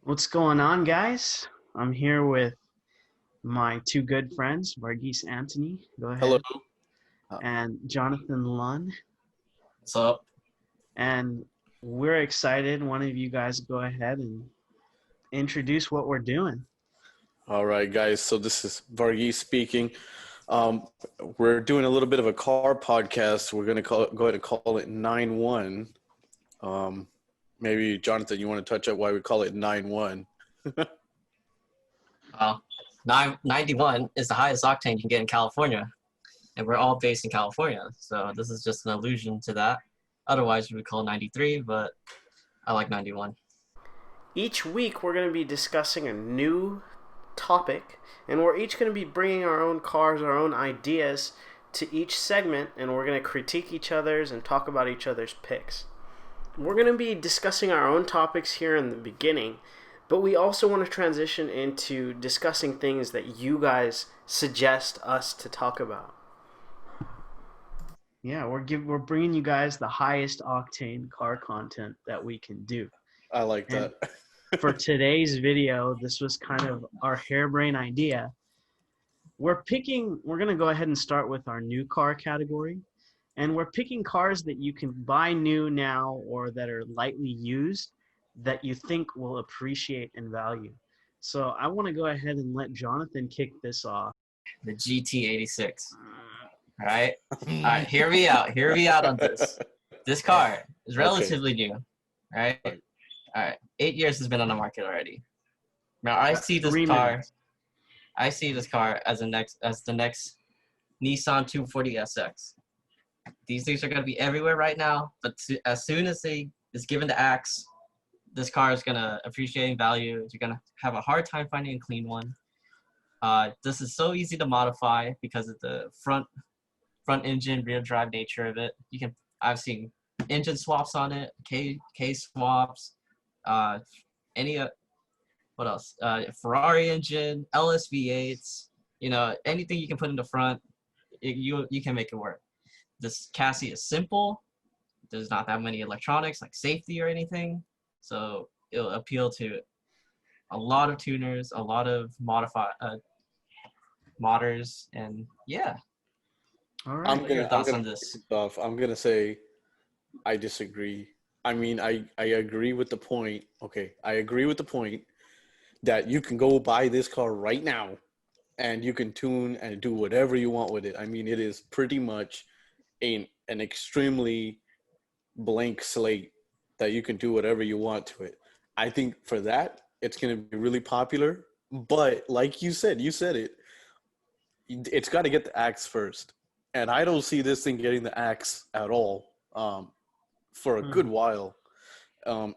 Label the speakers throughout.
Speaker 1: What's going on, guys? I'm here with my two good friends, Varghese Anthony, go
Speaker 2: Hello.
Speaker 1: ahead, and Jonathan Lunn.
Speaker 2: What's up?
Speaker 1: And we're excited. One of you guys go ahead and introduce what we're doing.
Speaker 2: All right, guys. So this is Varghese speaking. Um, we're doing a little bit of a car podcast. We're going to go ahead and call it 9-1. Um, Maybe, Jonathan, you want to touch up why we call it 9-1?
Speaker 3: Well, 91 is the highest octane you can get in California, and we're all based in California, so this is just an allusion to that. Otherwise, we would call 93, but I like 91.
Speaker 1: Each week, we're going to be discussing a new topic, and we're each going to be bringing our own cars, our own ideas to each segment, and we're going to critique each other's and talk about each other's picks. We're going to be discussing our own topics here in the beginning, but we also want to transition into discussing things that you guys suggest us to talk about. Yeah, we're bringing you guys the highest octane car content that we can do.
Speaker 2: I like
Speaker 1: And
Speaker 2: that.
Speaker 1: for today's video, this was kind of our harebrained idea. We're going to go ahead and start with our new car category. And we're picking cars that you can buy new now or that are lightly used that you think will appreciate in value. So I want to go ahead and let Jonathan kick this off.
Speaker 3: The GT86. All right? All right, hear me out. Hear me out on this. This car is relatively new. All right? All right. 8 years has been on the market already. Now, I see this car as the next Nissan 240SX. These things are going to be everywhere right now, but as soon as is given the axe, this car is going to appreciate in value. You're going to have a hard time finding a clean one. This is so easy to modify because of the front engine, rear drive nature of it. I've seen engine swaps on it, K swaps, what else? Ferrari engine, LSV8s, anything you can put in the front, you can make it work. This chassis is simple. There's not that many electronics like safety or anything. So it'll appeal to a lot of tuners, a lot of modders, and yeah.
Speaker 1: All right.
Speaker 3: What are your thoughts on this?
Speaker 2: I'm going to say I disagree. I mean, I agree with the point. Okay, I agree with the point that you can go buy this car right now and you can tune and do whatever you want with it. I mean, it is pretty much an extremely blank slate that you can do whatever you want to it. I think for that, it's going to be really popular. But like you said it's got to get the axe first. And I don't see this thing getting the axe at all for a good while,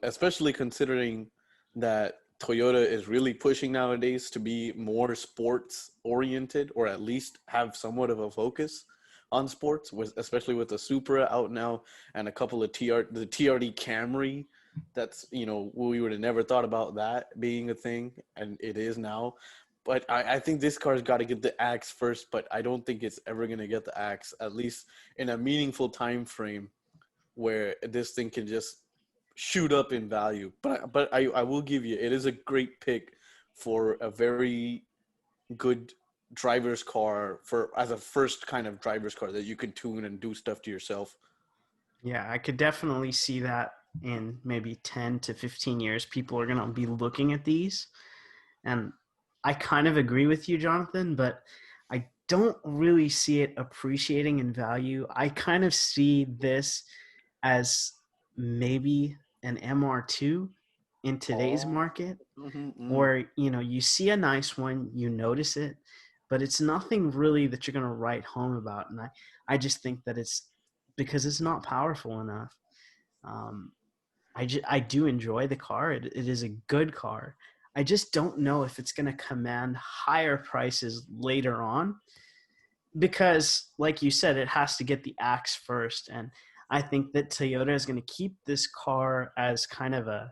Speaker 2: especially considering that Toyota is really pushing nowadays to be more sports oriented, or at least have somewhat of a focus on sports, especially with the Supra out now and a couple of the TRD Camry. That's, we would have never thought about that being a thing, and it is now. But I think this car's got to get the axe first, but I don't think it's ever going to get the axe, at least in a meaningful time frame where this thing can just shoot up in value. But I will give you, it is a great pick for a very good driver's car as a first kind of driver's car that you can tune and do stuff to yourself.
Speaker 1: Yeah, I could definitely see that in maybe 10 to 15 years, people are going to be looking at these. And I kind of agree with you, Jonathan, but I don't really see it appreciating in value. I kind of see this as maybe an MR2 in today's market, where, you see a nice one, you notice it, but it's nothing really that you're going to write home about. And I just think that it's because it's not powerful enough. I do enjoy the car. It is a good car. I just don't know if it's going to command higher prices later on because, like you said, it has to get the axe first. And I think that Toyota is going to keep this car as kind of a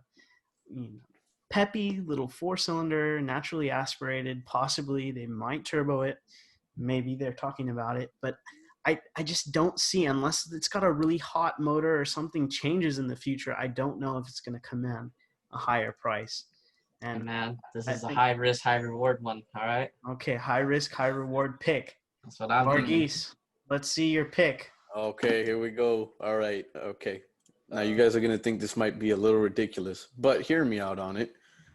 Speaker 1: peppy little four-cylinder, naturally aspirated. Possibly they might turbo it. Maybe they're talking about it. But I just don't see, unless it's got a really hot motor or something changes in the future, I don't know if it's going to command a higher price.
Speaker 3: And
Speaker 1: And
Speaker 3: man, this
Speaker 1: I
Speaker 3: is a
Speaker 1: think
Speaker 3: high risk, high reward one. All right,
Speaker 1: okay, high risk, high reward pick.
Speaker 3: that's what I'm thinking.
Speaker 1: Varghese, let's see your pick.
Speaker 2: Okay, here we go. All right. Okay. Now you guys are gonna think this might be a little ridiculous, but hear me out on it.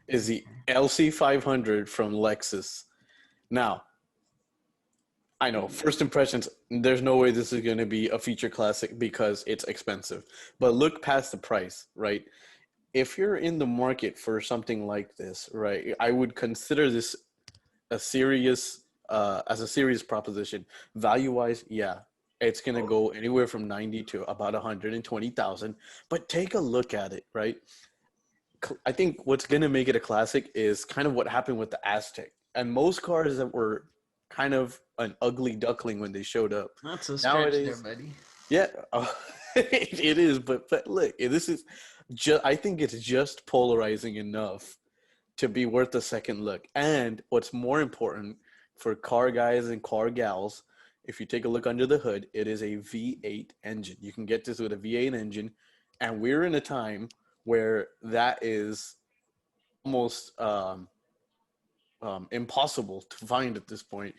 Speaker 2: Is the LC 500 from Lexus. Now, I know, first impressions, there's no way this is gonna be a feature classic because it's expensive. But look past the price, right? If you're in the market for something like this, right, I would consider this a serious as a serious proposition. Value wise, yeah, it's gonna go anywhere from 90 to about 120,000. But take a look at it, right? I think what's gonna make it a classic is kind of what happened with the Aztec, and most cars that were kind of an ugly duckling when they showed up.
Speaker 1: That's a stretch there,
Speaker 2: Nowadays,
Speaker 1: buddy.
Speaker 2: yeah, it is. But look, this is just. I think it's just polarizing enough to be worth a second look. And what's more important for car guys and car gals, if you take a look under the hood, it is a V8 engine. You can get this with a V8 engine, and we're in a time where that is almost impossible to find at this point.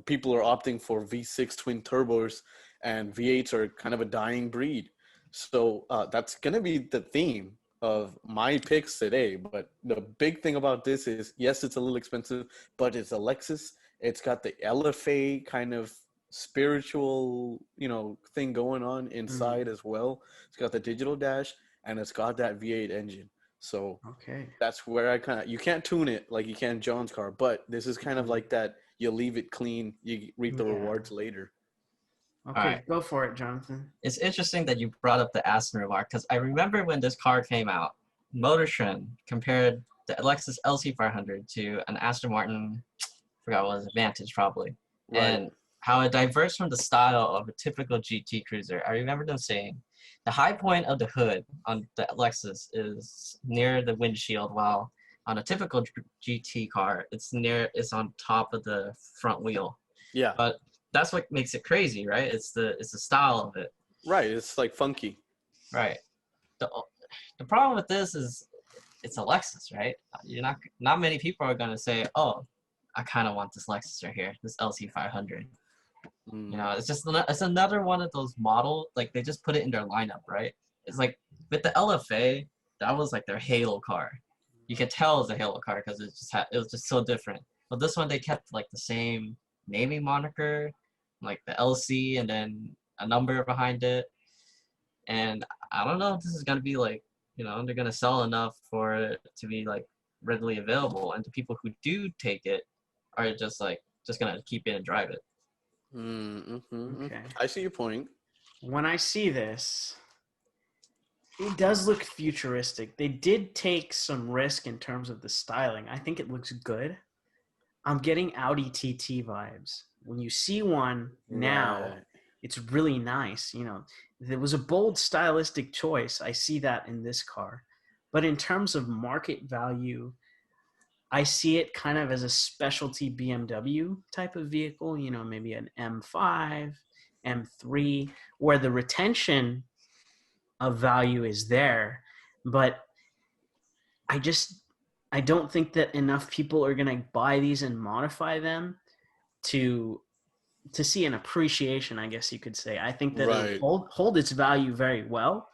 Speaker 2: People are opting for V6 twin turbos, and V8s are kind of a dying breed. So that's going to be the theme of my picks today. But the big thing about this is, yes, it's a little expensive, but it's a Lexus. It's got the LFA kind of spiritual, thing going on inside as well. It's got the digital dash, and it's got that V8 engine. So
Speaker 1: Okay.
Speaker 2: that's where you can't tune it like you can John's car, but this is kind of like that. You leave it clean, you reap the rewards later.
Speaker 1: Okay,
Speaker 3: All right.
Speaker 1: go for it, Jonathan.
Speaker 3: It's interesting that you brought up the Aston remark because I remember when this car came out, Motor Trend compared the Lexus LC500 to an Aston Martin, I forgot what it was, Vantage probably,
Speaker 2: Right.
Speaker 3: and how it diverged from the style of a typical GT cruiser. I remember them saying the high point of the hood on the Lexus is near the windshield, while on a typical GT car, it's on top of the front wheel.
Speaker 2: Yeah.
Speaker 3: But that's what makes it crazy, right? It's the style of it.
Speaker 2: Right. It's like funky.
Speaker 3: Right. The problem with this is it's a Lexus, right? You're not many people are gonna say, oh, I kind of want this Lexus right here, this LC500. It's another one of those models, like they just put it in their lineup, right? It's like with the LFA, that was like their halo car. You could tell it's a halo car because it was just so different. But this one they kept like the same naming moniker, like the LC and then a number behind it. And I don't know if this is gonna be like, they're gonna sell enough for it to be like readily available, and the people who do take it are just gonna keep it and drive it.
Speaker 1: Okay.
Speaker 2: I see your point.
Speaker 1: When I see this, it does look futuristic. They did take some risk in terms of the styling. I think it looks good. I'm getting Audi TT vibes. When you see one now,
Speaker 2: Right.
Speaker 1: it's really nice. There was a bold stylistic choice. I see that in this car. But in terms of market value, I see it kind of as a specialty BMW type of vehicle, maybe an M5, M3, where the retention of value is there. But I don't think that enough people are going to buy these and modify them to see an appreciation, I guess you could say. I think that
Speaker 2: Right.
Speaker 1: it'll hold its value very well,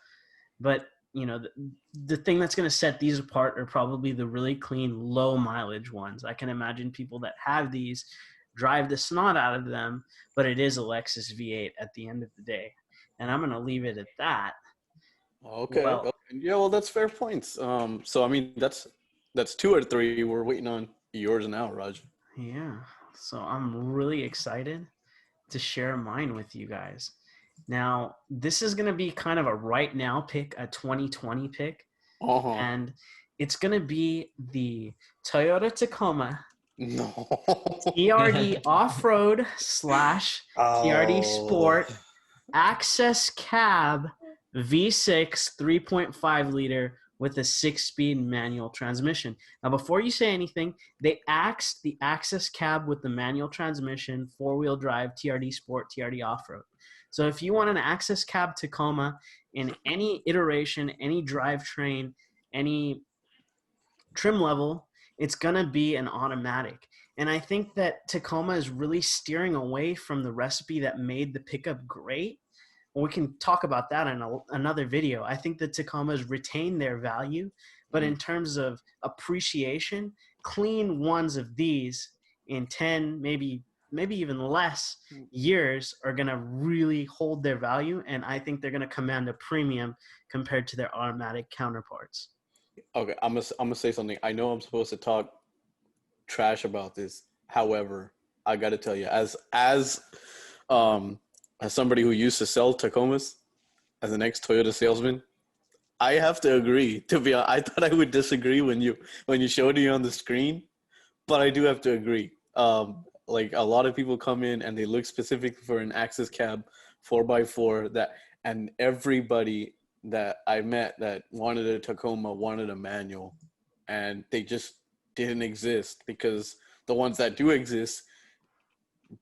Speaker 1: but the thing that's going to set these apart are probably the really clean, low mileage ones. I can imagine people that have these drive the snot out of them, but it is a Lexus V8 at the end of the day. And I'm going to leave it at that.
Speaker 2: Okay.
Speaker 1: Well,
Speaker 2: Yeah. Well, that's fair points. So I mean, that's 2 or 3. We're waiting on yours now, Raj.
Speaker 1: yeah. So I'm really excited to share mine with you guys. Now, this is going to be kind of a right now pick, a 2020 pick. And it's going to be the Toyota Tacoma
Speaker 2: No.
Speaker 1: TRD Off-Road / TRD Sport Access Cab V6 3.5 liter with a 6-speed manual transmission. Now, before you say anything, they axed the Access Cab with the manual transmission, 4-wheel drive, TRD Sport, TRD Off-Road. So if you want an Access Cab Tacoma in any iteration, any drivetrain, any trim level, it's going to be an automatic. And I think that Tacoma is really steering away from the recipe that made the pickup great. We can talk about that in another video. I think the Tacomas retain their value, but in terms of appreciation, clean ones of these in 10, maybe even less years are going to really hold their value, and I think they're going to command a premium compared to their automatic counterparts.
Speaker 2: Okay, I'm gonna say something. I know I'm supposed to talk trash about this. However, I got to tell you, as somebody who used to sell Tacomas, as an ex-Toyota salesman, I have to agree. To be honest, I thought I would disagree when you showed me on the screen, but I do have to agree. Like a lot of people come in and they look specifically for an Axis cab 4x4 and everybody that I met that wanted a Tacoma wanted a manual, and they just didn't exist because the ones that do exist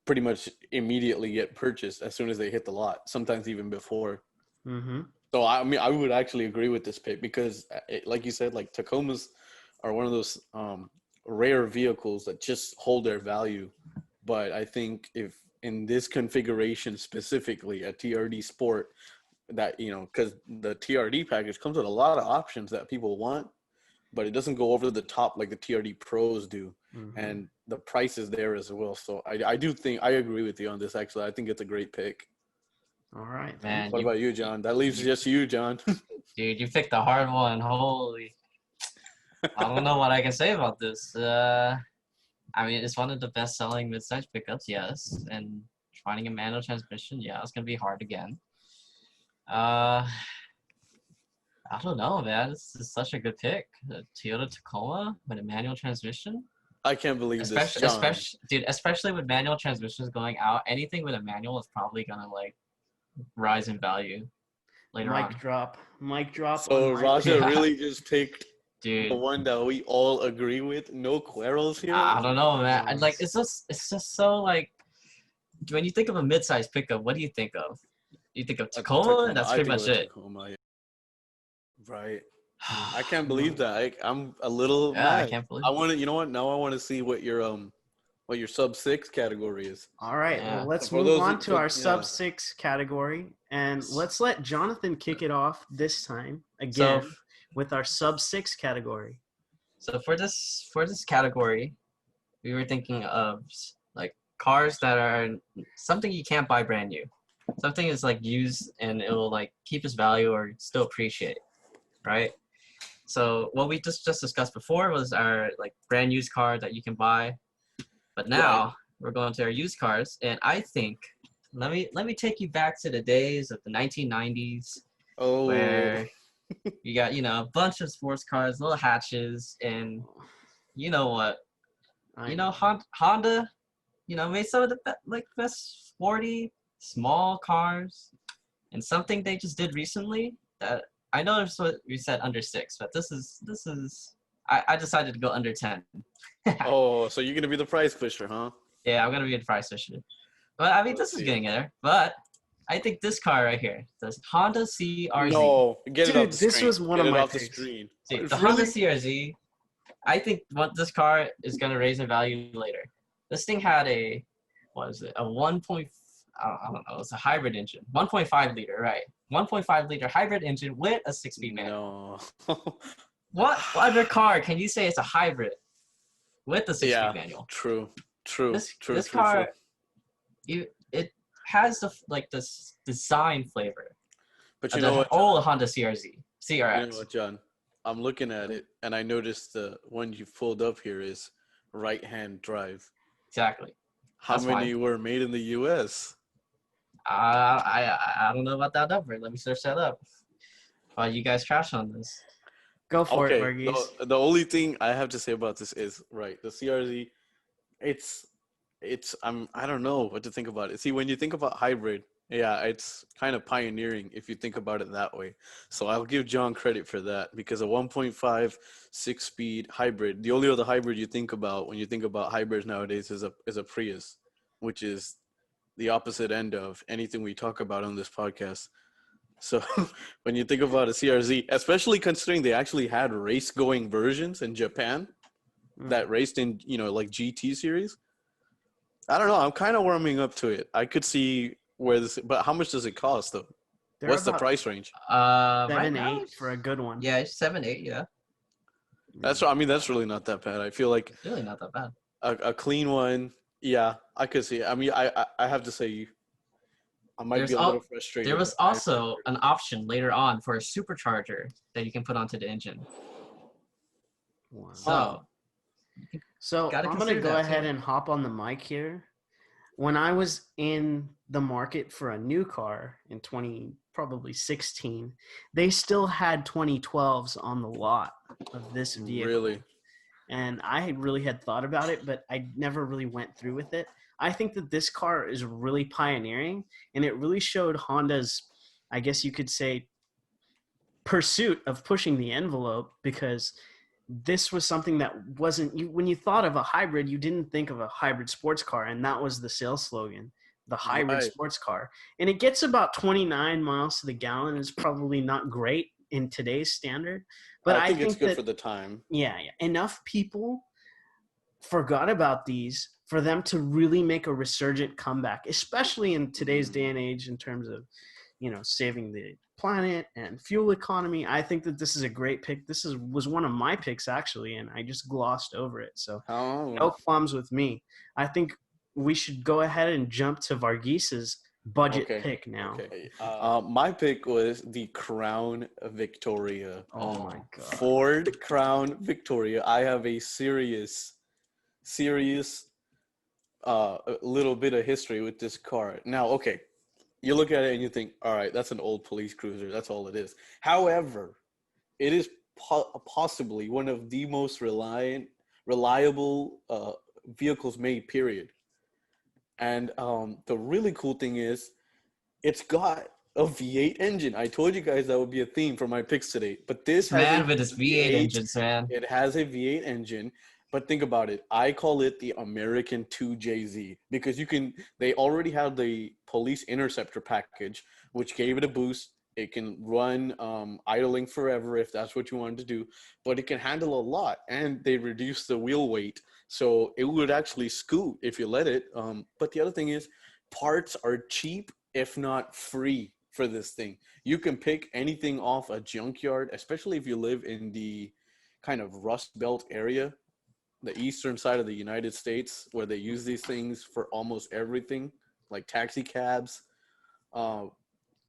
Speaker 2: pretty much immediately get purchased as soon as they hit the lot, sometimes even before.
Speaker 1: Mm-hmm.
Speaker 2: So I mean, I would actually agree with this pick because, like you said, like Tacomas are one of those rare vehicles that just hold their value. But I think if in this configuration specifically, a TRD Sport, that because the TRD package comes with a lot of options that people want, but it doesn't go over the top like the TRD Pros do.
Speaker 1: Mm-hmm.
Speaker 2: And the price is there as well. So I do think I agree with you on this. Actually, I think it's a great pick.
Speaker 1: All right,
Speaker 3: Man,
Speaker 2: What about you, John? That leaves just you, John.
Speaker 3: dude, you picked a hard one. Holy, I don't know what I can say about this. I mean, it's one of the best-selling midsize pickups, yes, and finding a manual transmission, yeah, it's gonna be hard again. I don't know, man. This is such a good pick. The Toyota Tacoma with a manual transmission.
Speaker 2: I can't believe this, John.
Speaker 3: Especially with manual transmissions going out, anything with a manual is probably gonna like rise in value later on.
Speaker 1: Mic drop.
Speaker 2: So Raja
Speaker 3: Yeah.
Speaker 2: really just picked
Speaker 3: Dude,
Speaker 2: the one that we all agree with. No quarrels here.
Speaker 3: I don't know, man. And, like, it's just so like when you think of a mid-size pickup, what do you think of? You think of Tacoma, and that's
Speaker 2: I
Speaker 3: pretty
Speaker 2: think
Speaker 3: much
Speaker 2: of
Speaker 3: it.
Speaker 2: Tacoma, yeah. Right. I can't believe that. I'm a little
Speaker 3: Yeah, I
Speaker 2: mad.
Speaker 3: can't believe.
Speaker 2: I want to. You know what? Now I want to see what your sub 6 category is.
Speaker 1: All right,
Speaker 3: Yeah.
Speaker 1: well, let's
Speaker 2: For
Speaker 1: move
Speaker 2: those
Speaker 1: on
Speaker 2: who-
Speaker 1: to our
Speaker 2: yeah.
Speaker 1: sub 6 category, and let's let Jonathan kick it off this time
Speaker 3: So,
Speaker 1: again with our sub 6 category.
Speaker 3: so for this category, we were thinking of like cars that are something you can't buy brand new. Something is like used and it will like keep its value or still appreciate, right? So what we just discussed before was our like brand used car that you can buy, but now we're going to our used cars, and I think let me take you back to the days of the 1990s
Speaker 2: Oh,
Speaker 3: where you got a bunch of sports cars, little hatches, and you know what, Honda, made some of the best sporty small cars, and something they just did recently that I know it's what we said under 6, but this is I decided to go under 10.
Speaker 2: oh, so you're gonna be the price pusher, huh?
Speaker 3: Yeah, I'm gonna be a price fisher. But I mean,
Speaker 2: Let's
Speaker 3: this is
Speaker 2: see.
Speaker 3: getting there. But I think this car right here, the Honda CRZ.
Speaker 2: No, get it
Speaker 1: Dude,
Speaker 2: off the screen.
Speaker 1: this was one
Speaker 2: Get
Speaker 1: of
Speaker 2: it
Speaker 1: my
Speaker 2: off the
Speaker 1: picks.
Speaker 2: screen.
Speaker 3: See, the
Speaker 2: Really?
Speaker 3: Honda CRZ, I think what this car is gonna raise in value later. This thing had a, what is it? A 1. I don't know. It's a hybrid engine, 1.5 liter, right? 1.5 liter hybrid engine with a 6-speed manual.
Speaker 2: No.
Speaker 3: What other car can you say it's a hybrid with a 6-speed manual?
Speaker 2: True.
Speaker 3: This car, it has this design flavor.
Speaker 2: But you know what,
Speaker 3: old Honda CRX.
Speaker 2: You know what, John? I'm looking at it, and I noticed the one you pulled up here is right-hand drive.
Speaker 3: Exactly.
Speaker 2: How
Speaker 3: That's
Speaker 2: many
Speaker 3: fine.
Speaker 2: were made in the U.S.?
Speaker 3: I don't know about that number. Let me search that up. While you guys trash on this.
Speaker 1: Go for it,
Speaker 2: Okay,
Speaker 1: Varghese.
Speaker 2: the only thing I have to say about this is, right, the CRZ, it's I don't know what to think about it. See, when you think about hybrid, yeah, it's kind of pioneering if you think about it that way. So I'll give John credit for that, because a 1.5 6-speed hybrid, the only other hybrid you think about when you think about hybrids nowadays is a Prius, which is the opposite end of anything we talk about on this podcast. So when you think about a CRZ, especially considering they actually had race-going versions in Japan, that raced in, like GT series. I don't know. I'm kind of warming up to it. I could see where this, but how much does it cost though?
Speaker 1: They're
Speaker 2: What's the
Speaker 1: about
Speaker 2: price range?
Speaker 3: Right
Speaker 1: 7,
Speaker 3: now,
Speaker 1: 8 for a good one.
Speaker 3: yeah, it's 7, 8. Yeah,
Speaker 2: That's really not that bad. I feel like
Speaker 3: it's really not that bad.
Speaker 2: a clean one. Yeah, I could see it. I mean, I have to say, I might be a little frustrated.
Speaker 3: There was also an option later on for a supercharger that you can put onto the engine.
Speaker 1: Wow. So I'm going to go ahead and hop on the mic here. When I was in the market for a new car in probably 16, they still had 2012s on the lot of this vehicle.
Speaker 2: Really?
Speaker 1: And I really had thought about it, but I never really went through with it. I think that this car is really pioneering, and it really showed Honda's, I guess you could say, pursuit of pushing the envelope, because this was something that wasn't, when you thought of a hybrid, you didn't think of a hybrid sports car, and that was the sales slogan, the hybrid sports car. And it gets about 29 miles to the gallon. It's probably not great in today's standard, but I think
Speaker 2: it's good
Speaker 1: that,
Speaker 2: for the time.
Speaker 1: Yeah, enough people forgot about these for them to really make a resurgent comeback, especially in today's day and age in terms of, saving the planet and fuel economy. I think that this is a great pick. This was one of my picks, actually, and I just glossed over it. So no qualms with me. I think we should go ahead and jump to Varghese budget pick now.
Speaker 2: Okay. My pick was the Crown Victoria.
Speaker 1: Oh my God.
Speaker 2: Ford Crown Victoria. I have a serious little bit of history with this car. Now, okay, you look at it and you think, all right, that's an old police cruiser. That's all it is. However, it is possibly one of the most reliable vehicles made, period. And the really cool thing is it's got a V8 engine. I told you guys that would be a theme for my picks today. But this
Speaker 3: has with its V8 engines, man.
Speaker 2: It has a V8 engine. But think about it. I call it the American 2JZ because they already have the police interceptor package, which gave it a boost. It can run idling forever if that's what you wanted to do, but it can handle a lot, and they reduced the wheel weight, so it would actually scoot if you let it. But the other thing is, parts are cheap, if not free, for this thing. You can pick anything off a junkyard, especially if you live in the kind of Rust Belt area, the eastern side of the United States, where they use these things for almost everything, like taxi cabs.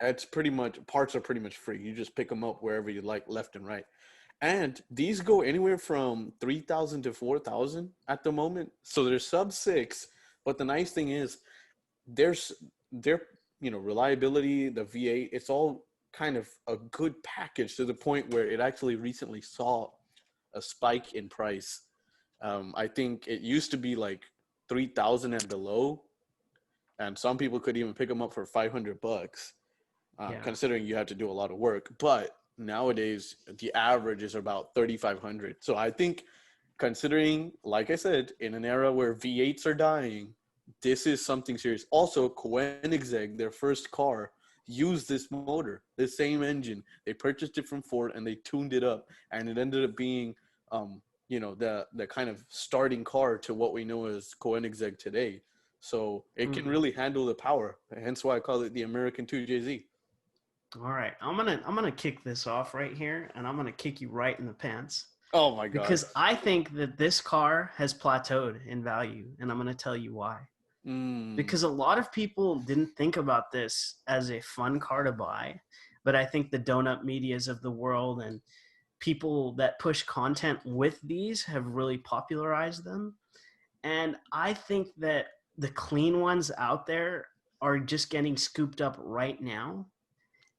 Speaker 2: It's pretty much, parts are pretty much free. You just pick them up wherever you like, left and right. And these go anywhere from 3,000 to 4,000 at the moment. So they're sub 6. But the nice thing is, their reliability, the V8, it's all kind of a good package to the point where it actually recently saw a spike in price. I think it used to be like 3,000 and below, and some people could even pick them up for $500. Considering you have to do a lot of work. But nowadays, the average is about 3,500. So I think, considering, like I said, in an era where V8s are dying, this is something serious. Also, Koenigsegg, their first car, used this motor, the same engine. They purchased it from Ford and they tuned it up, and it ended up being, the kind of starting car to what we know as Koenigsegg today. So it can really handle the power. Hence why I call it the American 2JZ.
Speaker 1: All right, I'm gonna kick this off right here, and I'm gonna kick you right in the pants.
Speaker 2: Oh my God!
Speaker 1: Because I think that this car has plateaued in value, and I'm gonna tell you why. Because a lot of people didn't think about this as a fun car to buy, but I think the donut medias of the world and people that push content with these have really popularized them. And I think that the clean ones out there are just getting scooped up right now.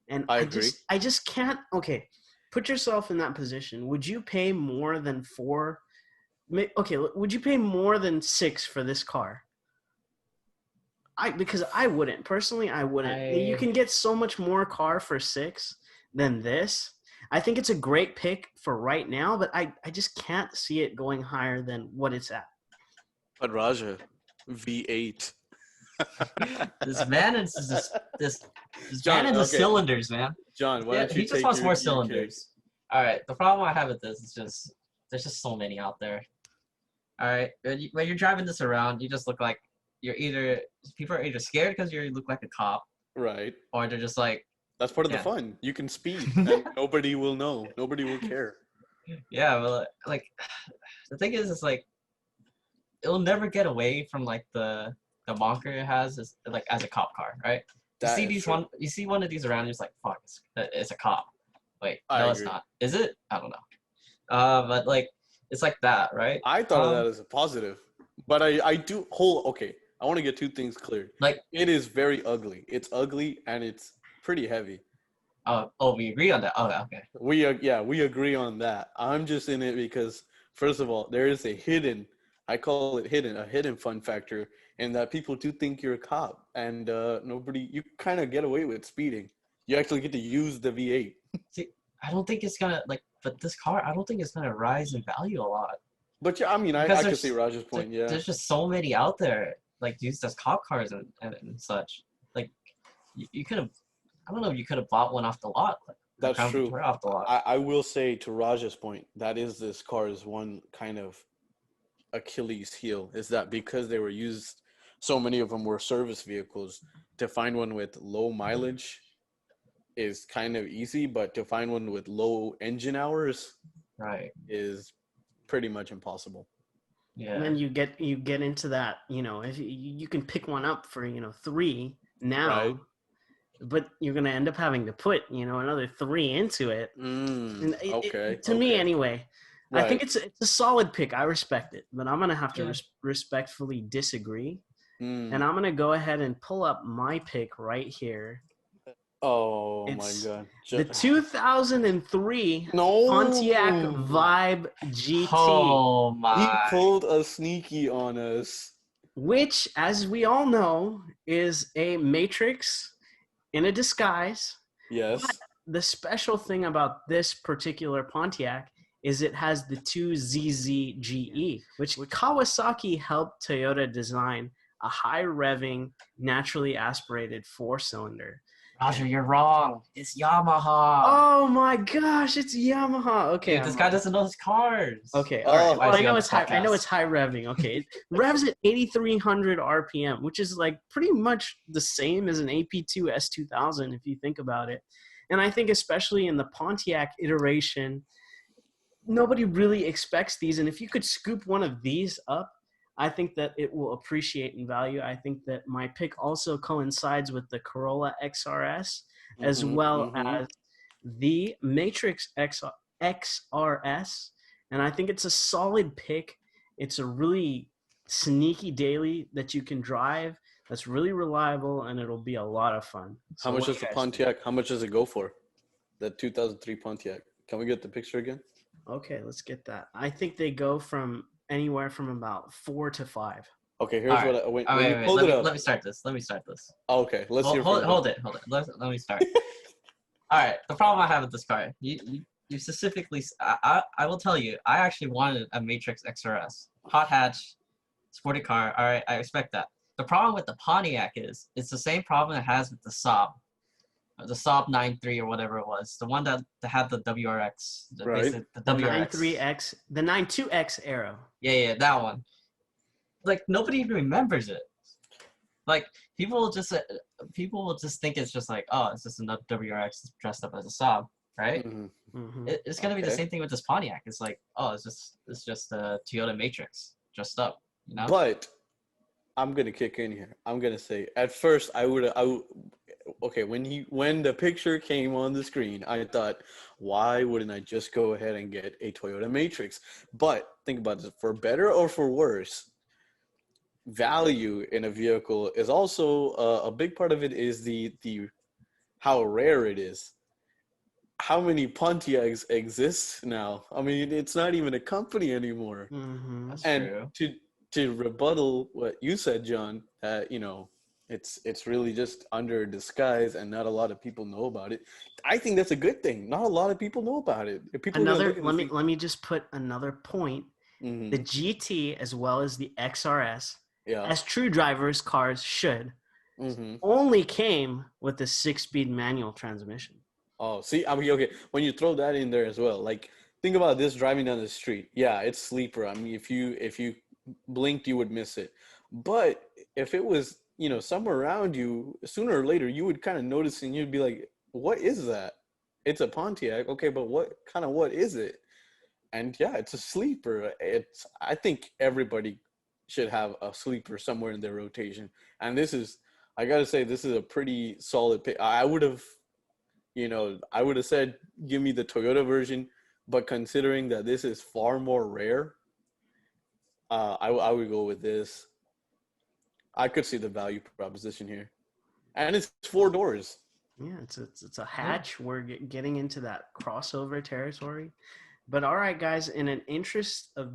Speaker 1: And
Speaker 2: I agree.
Speaker 1: I just can't. Okay, put yourself in that position. Would you pay more than 4? Okay, would you pay more than 6 for this car? Because I wouldn't. Personally, I wouldn't. You can get so much more car for 6 than this. I think it's a great pick for right now, but I just can't see it going higher than what it's at.
Speaker 2: But Raja, V8.
Speaker 3: This man is this man into cylinders, man.
Speaker 2: John, why don't you
Speaker 3: he just wants more cylinders. All right. The problem I have with this is there's just so many out there. All right, when you're driving this around, you just look like people are either scared because you look like a cop,
Speaker 2: Right.
Speaker 3: or they're just like,
Speaker 2: That's part of the
Speaker 3: yeah,
Speaker 2: fun. You can speed, and nobody will know. Nobody will care.
Speaker 3: yeah. Well, like the thing is, it's like it'll never get away from like the moniker it has is like as a cop car, right?
Speaker 2: That is true.
Speaker 3: You see one of these around, you're just like, fuck, it's a cop. Wait,
Speaker 2: I
Speaker 3: no, it's
Speaker 2: agree.
Speaker 3: not. Is it? I don't know. But like it's like that, right?
Speaker 2: I thought of that as a positive, but I do hold. Okay, I want to get two things clear.
Speaker 3: Like,
Speaker 2: It is very ugly. It's ugly and it's pretty heavy.
Speaker 3: we agree on that. Oh, okay.
Speaker 2: We agree on that. I'm just in it because first of all, there is a hidden, I call it hidden, a hidden fun factor, in that people do think you're a cop, and you kind of get away with speeding. You actually get to use the V8.
Speaker 3: See, I don't think it's gonna but this car, I don't think it's gonna rise in value a lot
Speaker 2: But yeah, I mean,
Speaker 3: because
Speaker 2: I can see Raj's point. Yeah,
Speaker 3: there's just so many out there like used as cop cars and such. Like you could have, I don't know, you could have bought one off the lot, like a
Speaker 2: that's
Speaker 3: Crown
Speaker 2: true.
Speaker 3: Victoria off the lot.
Speaker 2: I will say to Raj's point, that is this car's one kind of Achilles heel, is that because they were used, so many of them were service vehicles. To find one with low mileage is kind of easy, but to find one with low engine hours
Speaker 3: Right.
Speaker 2: is pretty much impossible.
Speaker 3: Yeah.
Speaker 1: And then you get into that, if you can pick one up for, 3 now,
Speaker 2: Right.
Speaker 1: but you're going to end up having to put, another 3 into it. And
Speaker 2: Okay.
Speaker 1: to me anyway, I think
Speaker 2: Right.
Speaker 1: it's a solid pick. I respect it, but I'm going to have to respectfully disagree. And I'm going to go ahead and pull up my pick right here.
Speaker 2: Oh
Speaker 1: It's
Speaker 2: my god.
Speaker 1: the 2003
Speaker 2: No.
Speaker 1: Pontiac Vibe GT.
Speaker 3: Oh
Speaker 2: He
Speaker 3: my.
Speaker 2: pulled a sneaky on us.
Speaker 1: Which, as we all know, is a Matrix in a disguise.
Speaker 2: Yes.
Speaker 1: But the special thing about this particular Pontiac is it has the 2ZZGE, which Kawasaki helped Toyota design a high-revving, naturally aspirated 4-cylinder.
Speaker 3: Roger, you're wrong. It's Yamaha.
Speaker 1: Oh my gosh, it's Yamaha. Okay,
Speaker 3: Dude, this guy doesn't know his cars.
Speaker 1: Okay, all right.
Speaker 2: Oh.
Speaker 1: Well,
Speaker 3: Why is
Speaker 1: I
Speaker 3: he
Speaker 1: know
Speaker 3: on
Speaker 1: it's
Speaker 3: this
Speaker 1: high. I know
Speaker 3: podcast?
Speaker 1: it's high revving. Okay, it revs at 8,300 RPM, which is like pretty much the same as an AP2 S2000 if you think about it. And I think especially in the Pontiac iteration, nobody really expects these. And if you could scoop one of these up, I think that it will appreciate in value. I think that my pick also coincides with the Corolla XRS as well as the Matrix XRS. And I think it's a solid pick. It's a really sneaky daily that you can drive that's really reliable, and it'll be a lot of fun.
Speaker 2: How much is the Pontiac? How much does it go for? The 2003 Pontiac. Can we get the picture again?
Speaker 1: Okay, let's get that. I think they go from anywhere from about 4 to 5.
Speaker 2: Okay, here's
Speaker 3: All
Speaker 2: what
Speaker 3: right.
Speaker 2: when
Speaker 3: Wait,
Speaker 2: you
Speaker 3: wait,
Speaker 2: pulled it up.
Speaker 3: let me start this.
Speaker 2: Okay, let's hear from
Speaker 3: Hold it. Let me start. All right. The problem I have with this car, you specifically, I will tell you, I actually wanted a Matrix XRS, hot hatch, sporty car. All right, I expect that. The problem with the Pontiac is it's the same problem it has with the Saab. The Saab 9.3 or whatever it was, the one that had the WRX,
Speaker 2: Right.
Speaker 3: the
Speaker 1: The
Speaker 3: WRX.
Speaker 1: 9.3X, the 9.2X Aero.
Speaker 3: Yeah, that one. Like nobody even remembers it. Like people will just think it's just like, oh, it's just another WRX dressed up as a Saab, right?
Speaker 1: Mm-hmm.
Speaker 3: It's gonna be the same thing with this Pontiac. It's like, oh, it's just a Toyota Matrix dressed up, you know?
Speaker 2: But I'm gonna kick in here. I'm gonna say at first okay, when the picture came on the screen, I thought, why wouldn't I just go ahead and get a Toyota Matrix? But think about this, for better or for worse, value in a vehicle is also a big part of it is the how rare it is. How many Pontiacs exist now? I mean, it's not even a company anymore.
Speaker 1: Mm-hmm.
Speaker 3: That's
Speaker 2: And
Speaker 3: true.
Speaker 2: to rebuttal what you said, John, it's really just under disguise and not a lot of people know about it. I think that's a good thing. Not a lot of people know about it. If people
Speaker 1: Let me just put another point.
Speaker 2: Mm-hmm.
Speaker 1: The GT as well as the XRS,
Speaker 2: Yeah.
Speaker 1: as true drivers cars should,
Speaker 2: Mm-hmm.
Speaker 1: only came with a 6-speed manual transmission.
Speaker 2: Oh, see, I mean, okay, when you throw that in there as well, like think about this driving down the street. Yeah, it's sleeper. I mean, if you blinked, you would miss it. But if it was, somewhere around you, sooner or later, you would kind of notice and you'd be like, what is that? It's a Pontiac. Okay, but what is it? And yeah, it's a sleeper. I think everybody should have a sleeper somewhere in their rotation. And I gotta say, this is a pretty solid pick. I would have said, give me the Toyota version, but considering that this is far more rare, I would go with this. I could see the value proposition here, and it's 4 doors.
Speaker 1: Yeah, it's a hatch. We're getting into that crossover territory. But all right, guys, in an interest of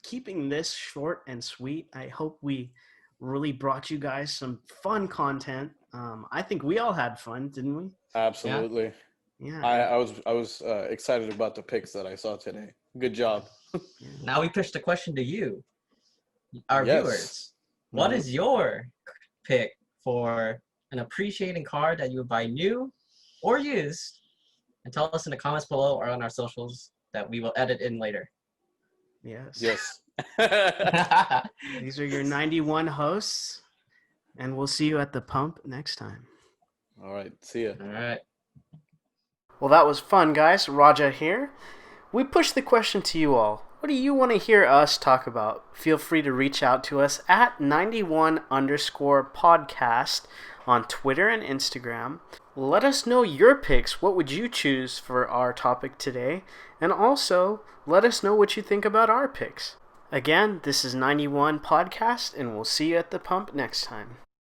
Speaker 1: keeping this short and sweet, I hope we really brought you guys some fun content. I think we all had fun, didn't we?
Speaker 2: Absolutely.
Speaker 1: Yeah.
Speaker 2: I was excited about the picks that I saw today. Good job.
Speaker 3: Now we pitch the question to you, our
Speaker 2: Yes.
Speaker 3: viewers. What is your pick for an appreciating car that you would buy new or used? And tell us in the comments below or on our socials that we will edit in later.
Speaker 1: Yes.
Speaker 2: Yes.
Speaker 1: These are your 91 hosts, and we'll see you at the pump next time.
Speaker 2: All right. See ya.
Speaker 3: All right.
Speaker 1: Well, that was fun, guys. Raja here. We pushed the question to you all. What do you want to hear us talk about? Feel free to reach out to us at 91_podcast on Twitter and Instagram. Let us know your picks. What would you choose for our topic today? And also, let us know what you think about our picks. Again, this is 91 Podcast, and we'll see you at the pump next time.